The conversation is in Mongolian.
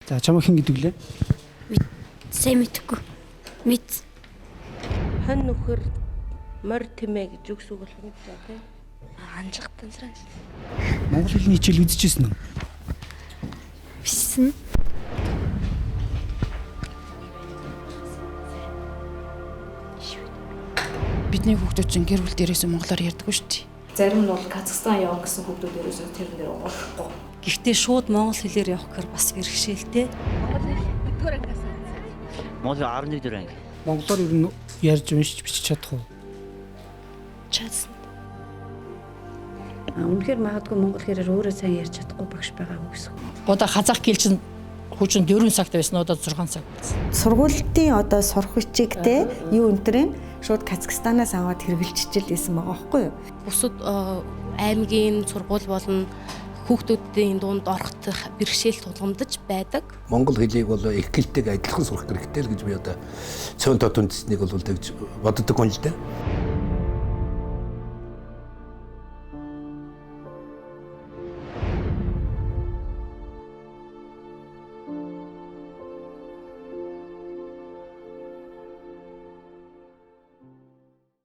За чамаа хэн гэдэг лээ? Сайн мэдгүй. Мэд. Хон нөхөр морь тэмээ гэж үгс үг болох юм даа тий. Анжих танцраа. Монгол хэлний хичээл үзчихсэн үү? Бисэн. Бидний хүүхдүүд чинь гэр бүл дээрээс монголоор ярьдаггүй шүү дээ. Зарим нь бол Казахстан явна гэсэн хүүхдүүд ерөөсөө тэрэн дээр уулахгүй. Гэхдээ шууд монгол хэлээр явах гэхээр бас бэрхшээлтэй. Монгол 11 дэх анги. Монголоор ер нь ярьж уншиж бичиж чадах уу? Чадсан. Үнэхээр магадгүй монгол хэлээр өөрөө сайн ярьж чадахгүй багш байгаа гэсэн. Одоо хазах гэл чинь хүчин 4 цагт байсан одоо 6 цаг болсон. Сургуулийн одоо сурах бичигтэй юу өнтрийн шууд Казахстанаас аваад хэрэгжилчил байсан байгаа байхгүй юу? Бусад аймгийн сургууль болон хүүхдүүдийн дунд орох бэрхшээл тулгамдаж байдаг. Монгол хэлийг бол их гэлтэйг адилхан сурах хэрэгтэй л гэж би одоо цөөн тот үндэснийг бол тэгж боддог хүн л дээ.